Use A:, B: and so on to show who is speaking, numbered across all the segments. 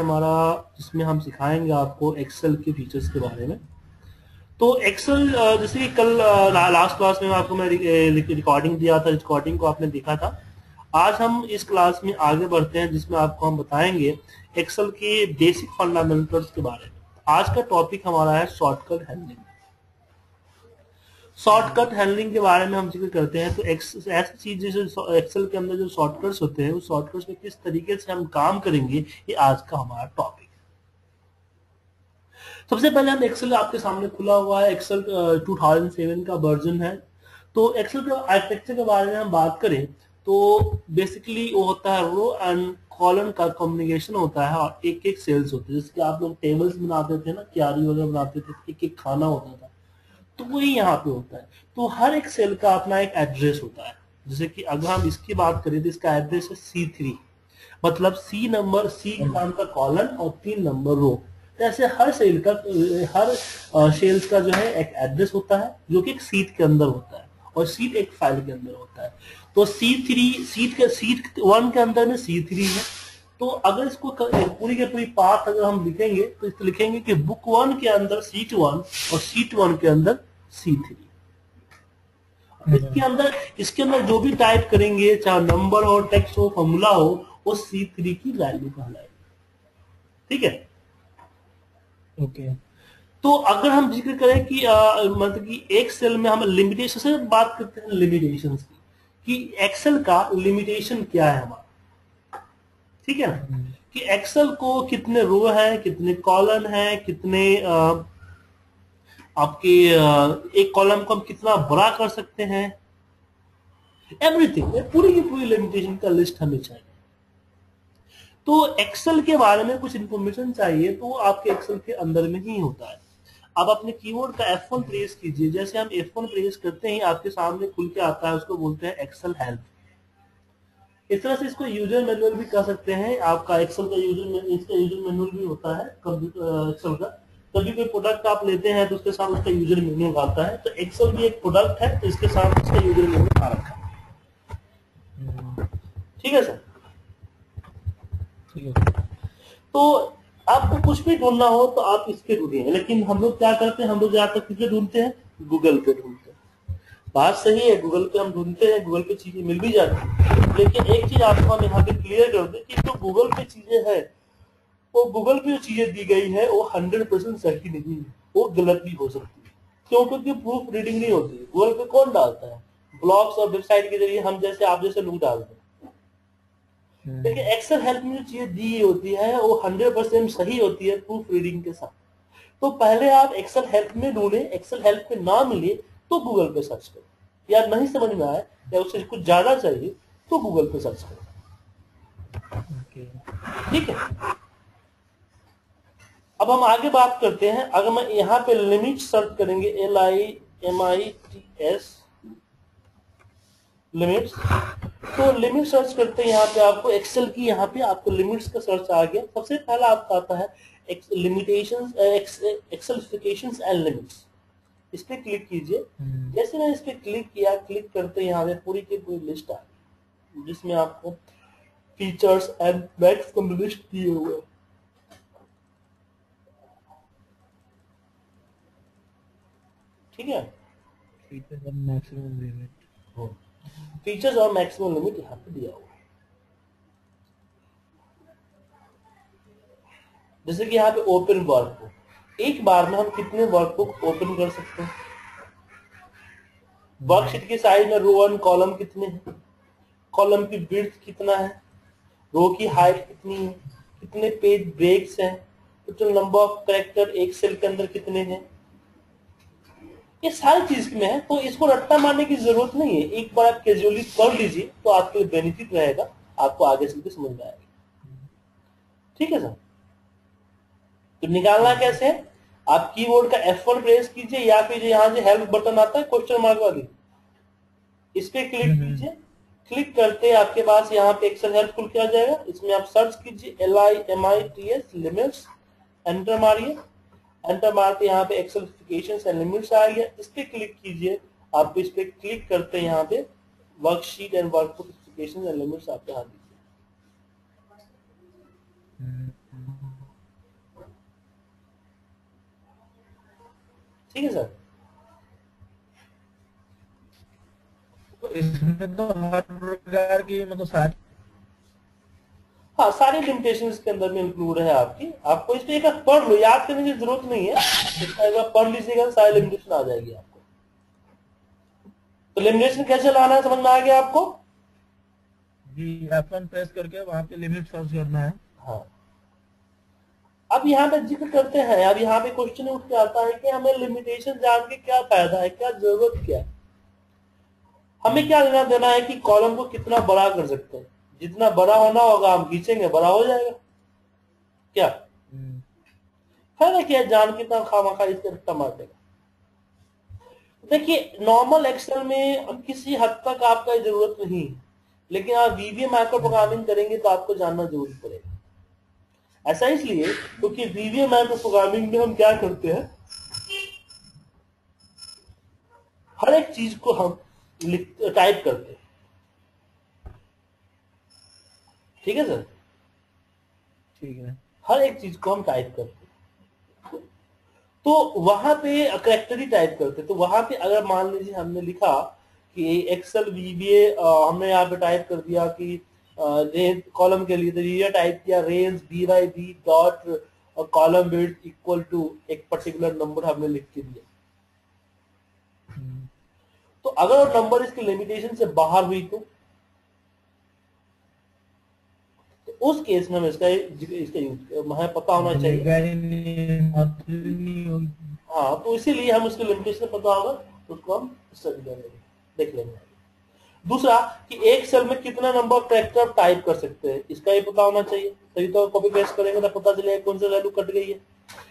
A: हमारा जिसमें हम सिखाएंगे आपको एक्सेल के फीचर्स के बारे में। तो एक्सेल जैसे कि कल लास्ट क्लास में आपको मैं रिकॉर्डिंग दिया था, रिकॉर्डिंग को आपने देखा था। आज हम इस क्लास में आगे बढ़ते हैं जिसमें आपको हम बताएंगे एक्सेल के बेसिक फंडामेंटल्स के बारे में। आज का टॉपिक हमारा है शॉर्टकट हैंडलिंग। शॉर्टकट हैंडलिंग के बारे में हम जिक्र करते हैं। तो ऐसी चीज जैसे एक्सेल के अंदर जो शॉर्टकट्स होते हैं, उस शॉर्टकट्स में किस तरीके से हम काम करेंगे, ये आज का हमारा टॉपिक। सबसे पहले हम एक्सेल आपके सामने खुला हुआ है, एक्सेल 2007 का वर्जन है। तो एक्सेल के आर्किटेक्चर के बारे में हम बात करें तो बेसिकली वो होता है रो एंड कॉलम का कम्युनिकेशन होता है और एक एक सेल्स होते हैं। जैसे कि आप लोग टेबल्स बनाते थे ना, क्यारी वगैरह बनाते थे, एक एक खाना होता था, तो वही यहाँ पे होता है। तो हर एक सेल का अपना एक एड्रेस होता है। जैसे कि अगर हम इसकी बात करें तो इसका एड्रेस है C3, मतलब सी नंबर, सी नाम का कॉलम और 3 नंबर रो। ऐसे हर सेल का, हर सेल्स का जो है एक एड्रेस होता है जो कि एक सीट के अंदर होता है और सीट एक फाइल के अंदर होता है। तो सीट 1 के अंदर में C3 है। तो अगर इसको पूरी के पूरी पाथ अगर हम लिखेंगे तो इसको लिखेंगे कि बुक 1 के अंदर सीट 1 और सीट 1 के अंदर C3। इसके अंदर जो भी टाइप करेंगे, चाहे नंबर हो, टेक्स्ट हो, फॉर्मूला हो, वो C3 की वैल्यू कहलाएगी। ठीक है।
B: ओके।
A: तो अगर हम जिक्र करें कि मतलब कि एक सेल में हम लिमिटेशन से बात करते हैं, लिमिटेशन की कि एक्सेल का लिमिटेशन क्या है हमारा। ठीक है ना, कि एक्सेल को कितने रो है, कितने कॉलम है, कितने आपके एक कॉलम को हम कितना बड़ा कर सकते हैं, एवरीथिंग, पूरी की पूरी लिमिटेशन का लिस्ट हमें चाहिए। तो एक्सेल के बारे में कुछ इंफॉर्मेशन चाहिए तो आपके एक्सेल के अंदर में ही होता है। अब अपने कीबोर्ड का F1 प्रेस कीजिए। जैसे हम F1 प्रेस करते ही आपके सामने खुल के आता है, उसको बोलते हैं एक्सेल हेल्प। इस तरह से इसको यूजर मैनुअल भी कह सकते हैं। आपका एक्सेल का इसका यूजर मैनुअल भी होता है कंप्यूटर एक्सेल का। कभी कोई प्रोडक्ट आप लेते हैं तो उसके साथ उसका यूजर मैनुअल आता है। तो एक्सेल भी एक प्रोडक्ट है, तो इसके साथ उसका यूजर मैनुअल आ रखा है। ठीक है सर।
B: ठीक है सर।
A: तो आपको कुछ भी ढूंढना हो तो आप इस पे ढूंढिए, लेकिन हम लोग क्या करते हैं, हम लोग ज्यादातर किस पे ढूंढते हैं, गूगल पे ढूंढते हैं। बात सही है, गूगल पे हम ढूंढते हैं, गूगल पे चीजें मिल भी जाती है। लेकिन एक चीज आपको हम यहाँ पे क्लियर कर दें कि जो गूगल पे चीजें है, वो गूगल पे जो चीजें दी गई है वो 100% सही नहीं है, वो गलत भी हो सकती है। क्यों? क्योंकि प्रूफ रीडिंग नहीं होती है। गूगल पे कौन डालता है? ब्लॉग्स और वेबसाइट के जरिए हम जैसे, आप जैसे लोग डालते हैं। लेकिन एक्सेल हेल्प में जो चीजें दी होती है वो 100% सही होती है प्रूफ रीडिंग के साथ। तो पहले आप एक्सेल हेल्प में ढूंढे, एक्सेल हेल्प में ना मिले तो गूगल पे सर्च करो, या नहीं समझ में आए या उससे कुछ ज्यादा चाहिए तो गूगल पे सर्च करो।
B: ओके।
A: ठीक है। अब हम आगे बात करते हैं। अगर मैं यहाँ पे लिमिट सर्च करेंगे, LIMITS लिमिट्स, तो लिमिट सर्च करते हैं। यहाँ पे आपको एक्सेल की, यहाँ पे आपको लिमिट्स का सर्च आ गया। सबसे पहला आपका आता है लिमिटेशंस, एक्सेलिफिकेशंस एंड लिमिट्स। इस पे क्लिक कीजिए। जैसे मैंने इस पे क्लिक किया, क्लिक करते यहाँ पे पूरी की पूरी लिस्ट आ गई जिसमें आपको फीचर्स एंड मैक्सिमम लिस्ट दिए हुए हैं। ठीक है।
B: फीचर्स और मैक्सिमम लिमिट।
A: फीचर्स और मैक्सिमम लिमिट यहाँ पे दिया हुआ है। जैसे कि यहाँ पे ओपन वर्कबुक, एक बार में हम कितने वर्कबुक ओपन कर सकते हैं। वर्कशीट के साइज में रो वन कॉलम कितने हैं, कॉलम की विड्थ कितना है, रो की हाइट कितनी है, कितने पेज ब्रेक्स हैं, टोटल नंबर ऑफ कैरेक्टर एक सेल के अंदर कितने हैं, ये सारी चीज में है। तो इसको रट्टा मारने की जरूरत नहीं है, एक बार आप कैजुअली कर लीजिए तो आपके लिए बेनिफिट रहेगा, आपको आगे चल के समझ में आएगा। ठीक है सर। तो निकालना कैसे है, आप कीबोर्ड का F1 प्रेस कीजिए या फिर यहाँ से हेल्प बटन आता है क्वेश्चन मार्क वाली, इस पे क्लिक कीजिए। क्लिक करते आपके पास यहाँ पे एक्सेल हेल्प खुल के आ जाएगा। इसमें आप सर्च कीजिए LIMITS लिमिट्स, एंटर मारिए। एंटर मारते यहाँ पे एक्सेलिफिकेशंस एंड लिमिट्स आ गया, इस पे क्लिक कीजिए। आप इस पे क्लिक करते यहाँ पे worksheet and workbook specifications and limits आपके हाथ दीजिए। ठीक है सर।
B: तो इसमें तो हर प्रकार की मतलब सारी
A: हाँ, सारी लिमिटेशन इसके अंदर में इंक्लूड है आपकी। आपको इसमें एक बार पढ़ लो, याद करने की जरूरत नहीं है, इसका एक बार पढ़ लीजिएगा, सारी लिमिटेशन आ जाएगी आपको। तो लिमिटेशन कैसे लाना है समझ में आ गया आपको?
B: जी F1 प्रेस करके वहां पे लिमिट सर्च करना है।
A: हाँ, अब यहाँ पे जिक्र करते हैं, अब यहाँ पे क्वेश्चन उठ के आता है कि हमें लिमिटेशन जान के क्या फायदा है, क्या जरूरत क्या है। हमें क्या लेना देना है कि कॉलम को कितना बड़ा कर सकते हैं, जितना बड़ा होना होगा हम खींचेंगे बड़ा हो जाएगा। क्या फायदा क्या है जान के इतना खामखा इसके रट्टा मार देगा। देखिए नॉर्मल एक्सेल में हम किसी हद तक आपका जरूरत नहीं है, लेकिन आप वीवीए माइक्रो प्रोग्रामिंग करेंगे तो आपको जानना जरूर पड़ेगा। ऐसा इसलिए क्योंकि वीवीए माइक्रो प्रोग्रामिंग में हम क्या करते हैं, हर एक चीज को हम टाइप करते हैं। ठीक है सर,
B: ठीक है।
A: हर एक चीज को हम टाइप करते हैं, तो वहां पे करेक्टर ही टाइप करते हैं। तो वहां पे अगर मान लीजिए हमने लिखा कि एक्सेल वीवीए, हमने यहाँ पे टाइप कर दिया कि रेंज कॉलम के लिए, तो ये टाइप किया range B by B dot column width equal to एक पर्टिकुलर नंबर हमने लिख के दिया। तो अगर वो नंबर इसके लिमिटेशन से बाहर हुई तो उस केस में हम इसका यूज हमें पता होना चाहिए। हाँ, तो इसीलिए हम उसके लिमिटेशन पता होगा तो उसको हम स्टडी कर लेंगे, देख लेंगे। दूसरा कि एक सेल में कितना नंबर कैरेक्टर टाइप कर सकते हैं, इसका ही पता होना चाहिए, तभी तो कॉपी पेस्ट करेंगे तो पता चलेगा कौन सा वैल्यू कट गई है।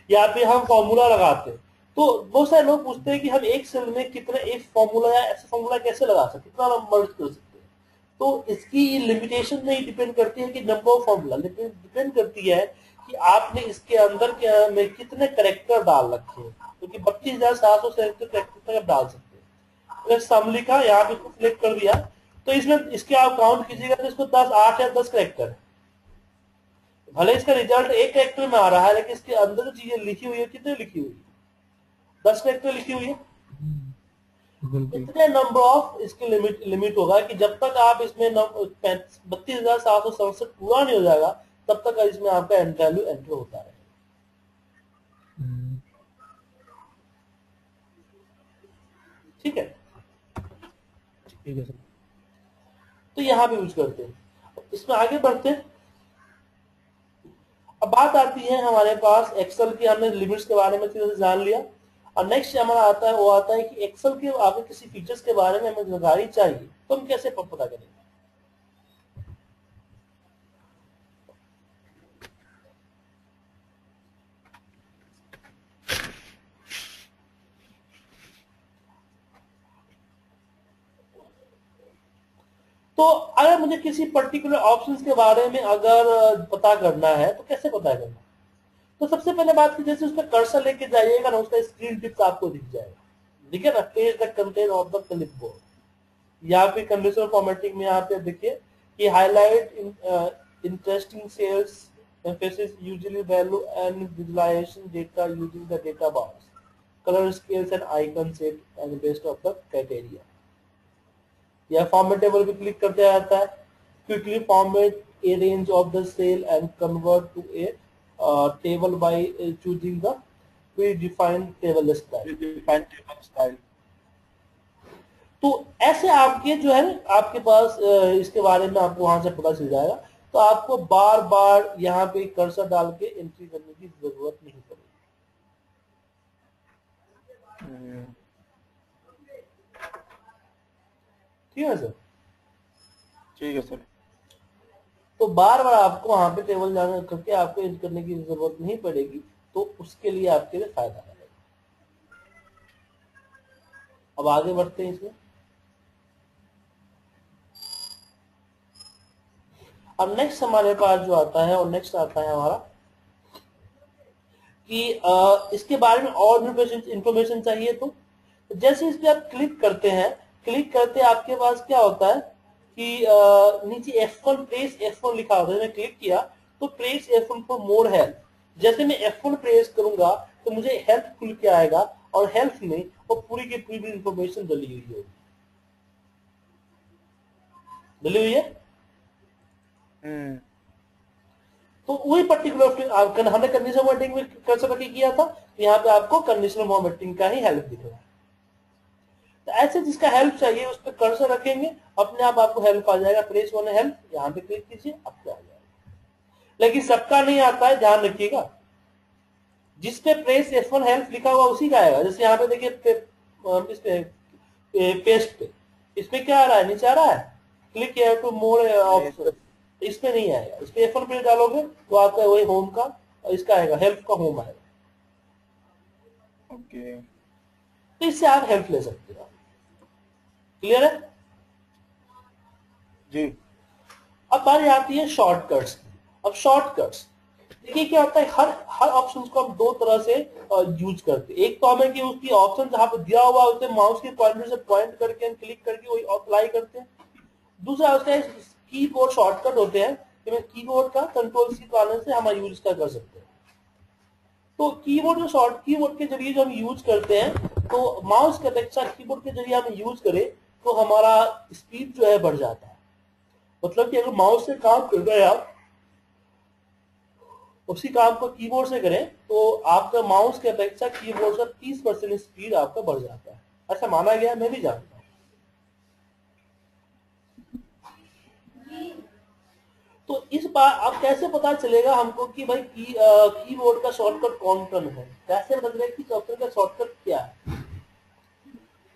A: या फिर हम फॉर्मूला लगाते हैं, तो बहुत सारे लोग पूछते हैं कि हम एक सेल में कितना एक फॉर्मूला या ऐसा फॉर्मूला कैसे लगा सकते, कितना नंबर कर सकते हैं। तो इसकी लिमिटेशन नहीं डिपेंड करती है कि नंबर ऑफ फॉर्मूला, डिपेंड करती है कि आपने इसके अंदर के में कितने करेक्टर डाल रखे हैं, क्योंकि 32,700 करेक्टर तक आप डाल सकते हैं। अगर सम लिखा यहाँ पे इसको सिलेक्ट कर दिया, तो इसमें इसके आप काउंट कीजिएगा तो इसको 10, 8 या 10 करेक्टर है। भले इसका रिजल्ट एक करेक्टर में आ रहा है, लेकिन इसके अंदर जो चीजें लिखी हुई है कितने लिखी हुई है, 10 करेक्टर लिखी हुई है। इतने नंबर ऑफ इसकी लिमिट होगा कि जब तक आप इसमें 32,767 पूरा नहीं हो जाएगा तब तक इसमें आपका एंड वैल्यू एंटर होता है। ठीक है,
B: ठीक है सर।
A: तो यहाँ पे यूज करते हैं। इसमें आगे बढ़ते हैं। अब बात आती है हमारे पास एक्सेल की, हमने लिमिट्स के बारे में अच्छे से जान लिया। और नेक्स्ट हमारा आता है वो आता है कि एक्सेल के आगे किसी फीचर्स के बारे में हमें जानकारी चाहिए तो हम कैसे पता करेंगे। तो अगर मुझे किसी पर्टिकुलर ऑप्शंस के बारे में अगर पता करना है तो कैसे पता करना। तो सबसे पहले बात की, जैसे उसमें कर्सर लेके जाइएगा ना, उसका स्क्रीन टिप्स आपको दिख जाएगा, ठीक है ना, paste the content of the clipboard. यहाँ पे कंडीशनल फॉर्मेटिंग में यहाँ पे देखिए कि highlight interesting cells emphasis usually value and visualization data using the data bars, color scales and icon set and based of the criteria। या format table पे click करते जाता है, quickly format a range of the cell and convert to a table by choosing the predefined table style. तो ऐसे आपके जो है आपके पास इसके बारे में आपको वहां से पता चल जाएगा, तो आपको बार बार यहाँ पे कर्सर डाल के एंट्री करने की जरूरत नहीं पड़ेगी। ठीक है सर,
B: ठीक है सर।
A: तो बार बार आपको वहां पे टेबल जाने करके आपको एंटर करने की जरूरत नहीं पड़ेगी, तो उसके लिए आपके लिए फायदा है। अब आगे बढ़ते हैं इसमें। अब नेक्स्ट हमारे पास जो आता है, और नेक्स्ट आता है हमारा कि इसके बारे में और इंफॉर्मेशन चाहिए। तो जैसे इस पे आप क्लिक करते हैं, क्लिक करते आपके पास क्या होता है कि नीचे F1 प्रेस F1 लिखा होता है। मैंने क्लिक किया तो press F1 for more help. जैसे मैं F1 प्रेस करूंगा तो मुझे हेल्प खुल के आएगा, और हेल्प में वो पूरी की पूरी इंफॉर्मेशन डली हुई होगी, डली हुई है। तो वही पर्टिकुलर हमने कंडीशनल फॉर्मेटिंग में कैसे रखी किया था, यहाँ पे आपको कंडीशनल फॉर्मेटिंग का ही हेल्प दिख रहा है। तो ऐसे जिसका हेल्प चाहिए उस पर कर्सर रखेंगे, अपने आप आपको हेल्प आ जाएगा, प्रेस वन हेल्प, यहाँ पे क्लिक कीजिए, आपको आ जाएगा। लेकिन सबका नहीं आता है, ध्यान रखिएगा। जिस पे प्रेस F1 हेल्प लिखा हुआ उसी का आएगा। जैसे यहाँ पे देखिए इस पे पेस्ट पे, इसमें क्या आ रहा है, नीचे आ रहा है click here to more option, इस पे नहीं आएगा। इस पे F1 पे डालोगे तो आपका वही होम का, और इसका आएगा हेल्प का होम आएगा।
B: ओके
A: तो इससे आप हेल्प ले सकते हो। क्लियर है
B: जी।
A: अब बारी आती है शॉर्टकट्स की। अब शॉर्टकट्स देखिए क्या होता है, हर हर ऑप्शन को हम दो तरह से यूज करते हैं। एक तो हमें कि उसकी ऑप्शन जहां पे दिया हुआ होते माउस के पॉइंटर से पॉइंट करके हम क्लिक करके वही अप्लाई करते हैं। दूसरा उसका कीबोर्ड शॉर्टकट होते हैं, कीबोर्ड का कंट्रोल सी दबाने से हम यूज कर सकते हैं। तो कीबोर्ड जो कीबोर्ड के जरिए जो हम यूज करते हैं, तो माउस के अपेक्षा कीबोर्ड के जरिए हम यूज करें तो हमारा स्पीड जो है बढ़ जाता है। मतलब कि अगर माउस से काम कर रहे हैं आप, उसी काम को कीबोर्ड से करें तो आपका माउस के अपेक्षा कीबोर्ड से 30% स्पीड आपका बढ़ जाता है, ऐसा माना गया, मैं भी जानता हूँ। तो इस बार अब कैसे पता चलेगा हमको कि भाई कीबोर्ड का शॉर्टकट कौन कौन है, कैसे पता चलेगा कि सॉफ्टवेयर का शॉर्टकट क्या है।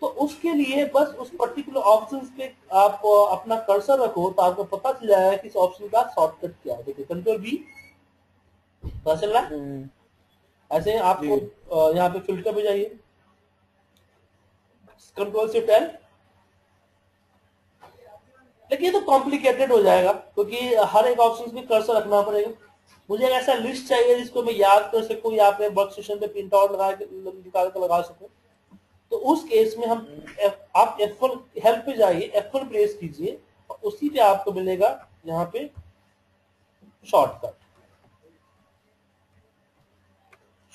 A: तो उसके लिए बस उस पर्टिकुलर ऑप्शन पे आप अपना कर्सर रखो तो आपको पता चल जाएगा कि इस ऑप्शन का शॉर्टकट क्या है। देखिए कंट्रोल बी, पता चल रहा है। ऐसे आपको यहाँ पे फिल्टर पे जाइए, कंट्रोल शिफ्ट एल। लेकिन ये तो कॉम्प्लिकेटेड हो जाएगा क्योंकि हर एक ऑप्शन पे कर्सर रखना पड़ेगा। मुझे एक ऐसा लिस्ट चाहिए जिसको मैं याद कर सकूं या अपने वर्क सेशन पे प्रिंट आउट निकाल कर लगा सकूं। तो उस केस में हम आप F1 हेल्प पे जाइए, F1 प्रेस कीजिए और उसी पे आपको मिलेगा यहाँ पे शॉर्टकट,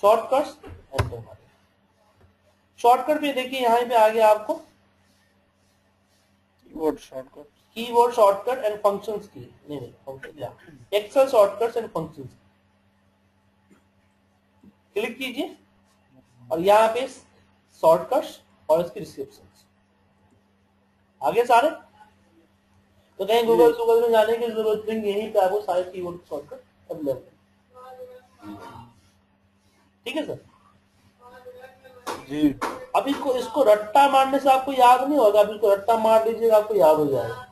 A: शॉर्टकट्स एंटर मारिए। शॉर्टकट पे देखिए यहाँ पे आ गया आपको कीबोर्ड शॉर्टकट एंड फंक्शंस की, नहीं Excel shortcuts and functions, click कीजिए और यहाँ पे शॉर्टकट्स और इसकी डिस्क्रिप्शन आगे सारे। तो कहीं गूगल में जाने की जरूरत नहीं, यहीं पे आपको सारे कीबोर्ड शॉर्टकट अवेलेबल है। ठीक है सर
B: जी।
A: अब इसको रट्टा मारने से आपको याद नहीं होगा, अब इसको रट्टा मार दीजिएगा आपको याद हो जाएगा।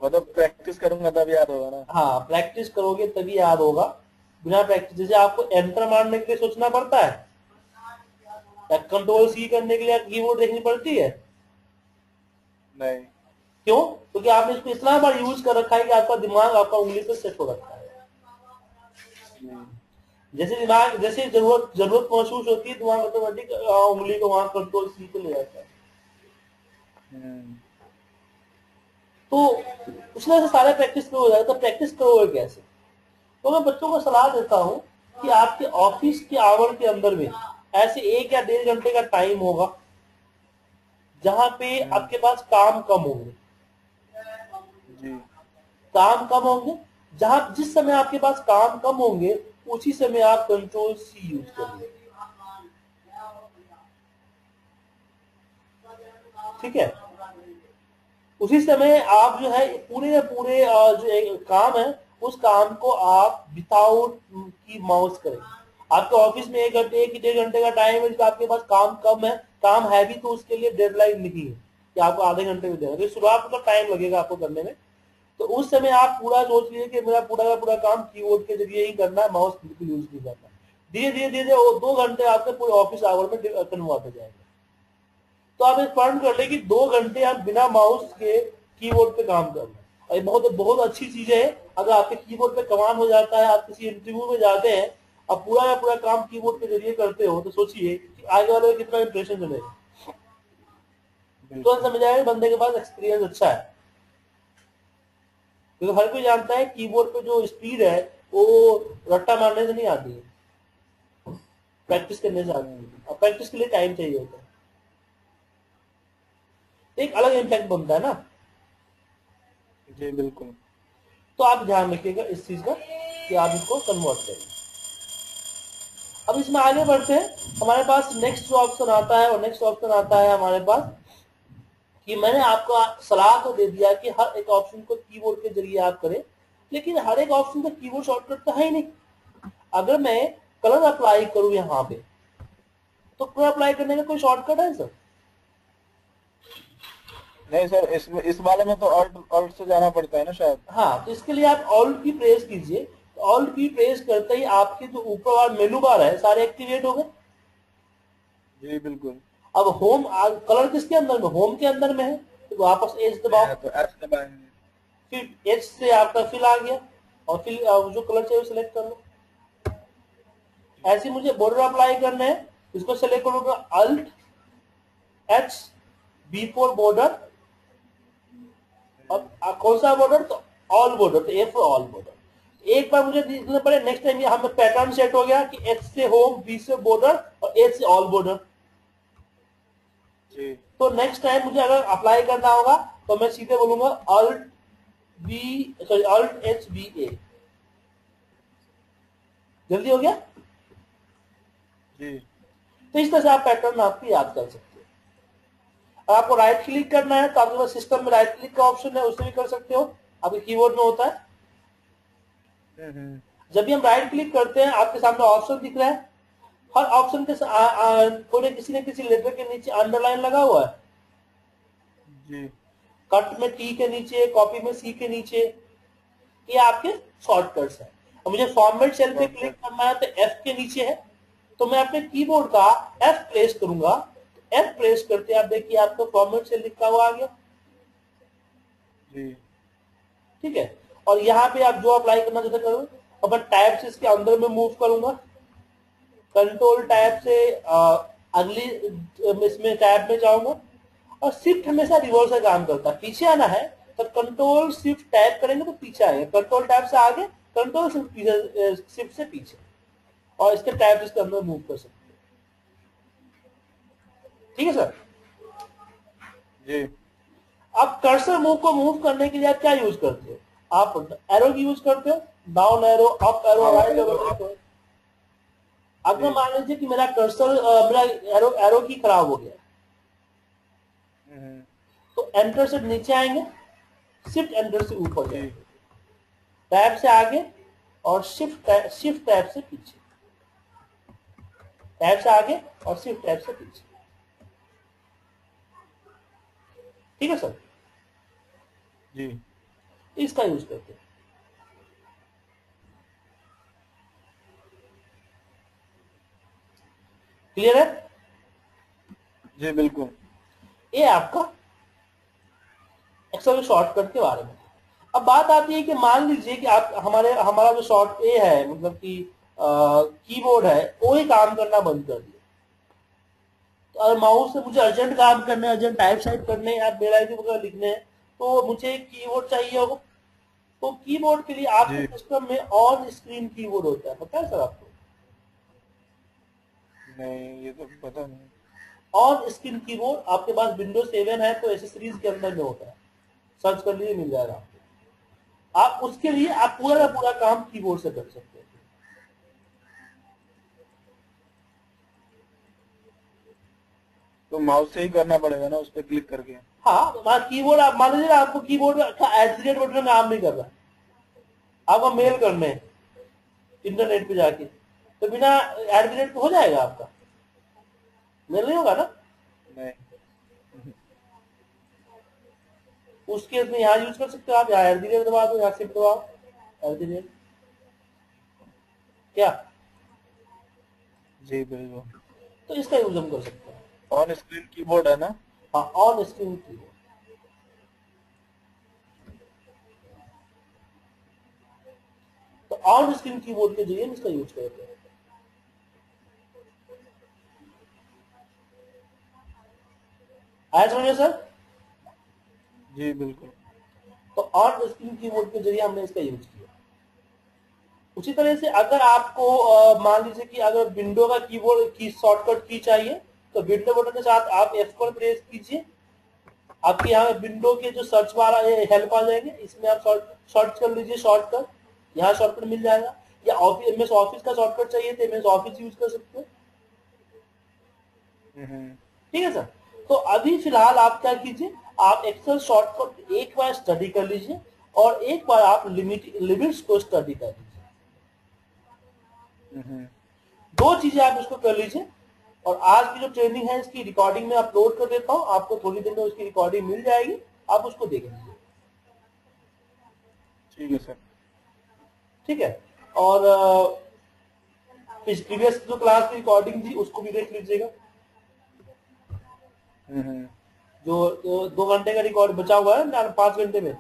B: मतलब प्रैक्टिस करूंगा तब याद होगा ना।
A: हाँ प्रैक्टिस करोगे तभी याद होगा, बिना प्रैक्टिस जैसे आपको एंटर मारने के लिए सोचना पड़ता है या कंट्रोल सी करने के लिए कीबोर्ड देखनी पड़ती है।
B: नहीं।
A: क्यों? क्योंकि आपने इसको इतना बार यूज कर रखा है कि आपका दिमाग आपका उंगली पे सेट हो रखा है। जैसे दिमाग जैसे जरूरत महसूस होती है दिमाग ऑटोमेटिक उंगली को वहां कंट्रोल सी पे ले जाता है। तो उसमें से सारे प्रैक्टिस में हो जाएगा। तो प्रैक्टिस करोगे कैसे? तो मैं बच्चों को सलाह देता हूँ कि आपके ऑफिस के आवर के अंदर में ऐसे 1 या 1.5 घंटे का टाइम होगा जहां पे आपके पास काम कम होंगे, काम कम होंगे, जहां जिस समय आपके पास काम कम होंगे उसी समय आप कंट्रोल सी यूज करिए। ठीक है, उसी समय आप जो है पूरे पूरे जो एक काम है उस काम को आप विदाउट की माउस करें। आपके ऑफिस में 1-1.5 घंटे का टाइम है, आपके पास काम कम है, काम है भी तो उसके लिए डेडलाइन नहीं है कि आपको आधे घंटे में देना, तो शुरुआत में टाइम लगेगा आपको करने में। तो उस समय आप पूरा सोच लीजिए कि मेरा पूरा का पूरा काम कीबोर्ड के जरिए ही करना है, माउस बिल्कुल यूज नहीं करना। धीरे धीरे धीरे 2 घंटे आपके पूरे ऑफिस आवर में कन्वर्ट हो जाएंगे। तो आप एक प्लान कर ले कि 2 घंटे आप बिना माउस के कीबोर्ड पे काम करना, और ये बहुत बहुत अच्छी चीज है। अगर आपके कीबोर्ड पे कमांड हो जाता है, आप किसी इंटरव्यू में जाते हैं, आप पूरा का पूरा काम कीबोर्ड के जरिए करते हो, तो सोचिए कि आगे वाले को कितना इंप्रेशन मिलेगा। तो समझ आएगा बंदे के पास एक्सपीरियंस अच्छा है, क्योंकि हर कोई जानता है कीबोर्ड पे जो स्पीड है वो रट्टा मारने से नहीं आती है। प्रैक्टिस करने से आती है, और प्रैक्टिस के लिए टाइम चाहिए होता है, एक अलग इम्पैक्ट बनता है ना।
B: जी बिल्कुल।
A: तो आप ध्यान रखिएगा इस चीज का कि आप इसको कन्वर्ट करें। अब इसमें आगे बढ़ते हैं, हमारे पास नेक्स्ट जो ऑप्शन आता है, और नेक्स्ट ऑप्शन आता है हमारे पास कि मैंने आपको सलाह तो दे दिया कि हर एक ऑप्शन को कीबोर्ड के जरिए आप करें, लेकिन हर एक ऑप्शन का कीबोर्ड शॉर्टकट तो है ही नहीं। अगर मैं कलर अप्लाई करूं यहाँ पे, तो कलर अप्लाई करने का कोई शॉर्टकट है सर?
B: नहीं सर, इस वाले में तो ऑल्ट ऑल्ट से जाना पड़ता है ना शायद।
A: हाँ, तो इसके लिए आप ऑल्ट की प्रेस कीजिए, तो ऑल्ट की प्रेस करते ही आपके जो ऊपर वाला मेनू बार है सारे एक्टिवेट हो गए।
B: जी बिल्कुल।
A: अब होम कलर किसके अंदर में, होम के अंदर में है, तो वापस एज दबाओ,
B: तो एस दबाएंगे।
A: फिर एच से आपका फिल आ गया, और फिर जो कलर चाहिए सिलेक्ट कर लो। ऐसे मुझे बॉर्डर अप्लाई करना है, इसको सेलेक्ट करूंगा Alt H B for border, और कौन सा बॉर्डर, तो ऑल बॉर्डर, तो ए फॉर ऑल बॉर्डर। एक बार मुझे देखना पड़े, नेक्स्ट टाइम ये हमें पैटर्न सेट हो गया कि एच से होम, बी से बॉर्डर, और ए से ऑल बॉर्डर।
B: जी
A: तो नेक्स्ट टाइम मुझे अगर अप्लाई करना होगा तो मैं सीधे बोलूंगा alt B, sorry alt H B A. जल्दी हो गया।
B: जी
A: तो इस तरह से आप पैटर्न आपकी याद कर सकते हो। आपको राइट क्लिक करना है तो आपके पास सिस्टम में राइट क्लिक का ऑप्शन है, उससे भी कर सकते हो, आपके कीबोर्ड में होता है। जब भी हम राइट क्लिक करते हैं आपके सामने ऑप्शन दिख रहा है, हर ऑप्शन के थोड़े किसी न किसी लेटर के नीचे अंडरलाइन लगा हुआ है,
B: जी
A: कट में टी के नीचे, कॉपी में सी के नीचे, ये आपके शॉर्टकट्स हैं। और मुझे फॉर्मेट सेल पे क्लिक
B: शॉर्टकट।
A: करना है तो एफ के नीचे है, तो मैं अपने कीबोर्ड का एफ प्रेस करूंगा, एफ प्रेस करते आप देखिए आपको फॉर्मेट सेल लिखा हुआ आ गया।
B: जी
A: ठीक है, और यहाँ पे आप जो अप्लाई करना चाहते करो। अब मैं टैब से इसके अंदर में मूव करूंगा, कंट्रोल टैब से अगली इसमें टैब में जाऊंगा, और शिफ्ट हमेशा रिवर्स का काम करता है, पीछे आना है तो कंट्रोल शिफ्ट टैब करेंगे तो पीछे आएगा, कंट्रोल टैब से आगे, कंट्रोल शिफ्ट पीछे, शिफ्ट से पीछे, और इसके टैब इसके अंदर मूव कर सकते हैं। ठीक है सर।
B: जी
A: अब कर्सर मूव को मूव करने के लिए आप क्या यूज करते हो, आप एरो की यूज करते हो, डाउन एरो, अप एरो,
B: हाँ
A: राइट एरो। अगर
B: जी
A: मान लीजिए कि मेरा कर्सर मेरा एरो एरो की खराब हो गया, तो एंटर से नीचे आएंगे, शिफ्ट एंटर से ऊपर
B: जी
A: जाएंगे, टैब से आगे, और शिफ्ट टैब से पीछे, टैब से आगे और शिफ्ट टैब से पीछे। ठीक है सर,
B: जी
A: इसका यूज करते हैं। क्लियर है?
B: जी बिल्कुल।
A: ये आपका एक्सेल शॉर्टकट के बारे में। अब बात आती है कि मान लीजिए कि आप हमारा जो शॉर्ट ए है, मतलब कि कीबोर्ड है, वो ही काम करना बंद कर दिया, तो अगर माउस से मुझे अर्जेंट काम करने, अर्जेंट टाइप साइप करने या मेल आईडी वगैरह लिखने हैं, तो मुझे कीबोर्ड चाहिए होगा। तो कीबोर्ड के लिए आपके
B: जी
A: सिस्टम में ऑन स्क्रीन कीबोर्ड होता है, पता है सर आपको?
B: नहीं, ये तो पता नहीं।
A: ऑन स्क्रीन कीबोर्ड आपके पास विंडोज 7 है तो एसेसरीज के अंदर में होता है, सर्च कर लिए मिल जाएगा आपको। आप उसके लिए आप पूरा
B: अच्छा,
A: का पूरा काम कीबोर्ड से कर सकते हैं।
B: तो माउस से ही करना पड़ेगा ना, उस पर क्लिक करके।
A: हाँ, तो कीबोर्ड आप मान लीजिए आपको कीबोर्ड का एट बटन काम नहीं कर रहा है, आपको मेल करने हैं इंटरनेट पे जाके, तो बिना एट हो जाएगा आपका, मेल नहीं होगा ना।
B: नहीं।
A: उस केस में यहाँ यूज कर सकते हो आप, यहाँ एट दबा दो, यहाँ शिफ्ट दबाओ एट, क्या?
B: जी बिल्कुल।
A: तो इसका यूज हम कर सकते हैं।
B: ऑन स्क्रीन कीबोर्ड है ना।
A: हाँ, ऑन स्क्रीन कीबोर्ड, तो ऑन स्क्रीन कीबोर्ड के जरिए हम इसका यूज करते हैं। आया समझ में सर?
B: जी बिल्कुल।
A: तो ऑन स्क्रीन कीबोर्ड के जरिए हमने इसका यूज किया। उसी तरह से अगर आपको मान लीजिए कि अगर विंडो का कीबोर्ड की शॉर्टकट की चाहिए तो विंडो बटन के साथ आप F1 प्रेस कीजिए, आपके यहाँ विंडो के जो सर्च बार हेल्प आ जाएंगे, इसमें आप सर्च कर लीजिए शॉर्टकट, यहाँ शॉर्टकट मिल जाएगा। या ऑफिस MS ऑफिस का शॉर्टकट चाहिए तो MS ऑफिस यूज कर सकते हो। ठीक है सर। तो अभी फिलहाल आप क्या कीजिए, आप एक्सेल शॉर्टकट एक बार स्टडी कर लीजिए और एक बार आप लिमिट्स को स्टडी कर लीजिए। दो चीजें आप इसको कर लीजिए। और आज की जो ट्रेनिंग है इसकी रिकॉर्डिंग में अपलोड कर देता हूं, आपको थोड़ी देर में उसकी रिकॉर्डिंग मिल जाएगी, आप उसको देख लीजिए।
B: ठीक है सर।
A: ठीक है। और प्रीवियस जो क्लास की रिकॉर्डिंग थी उसको भी देख लीजिएगा। जो 2 घंटे का रिकॉर्ड बचा हुआ है ना 5 घंटे में,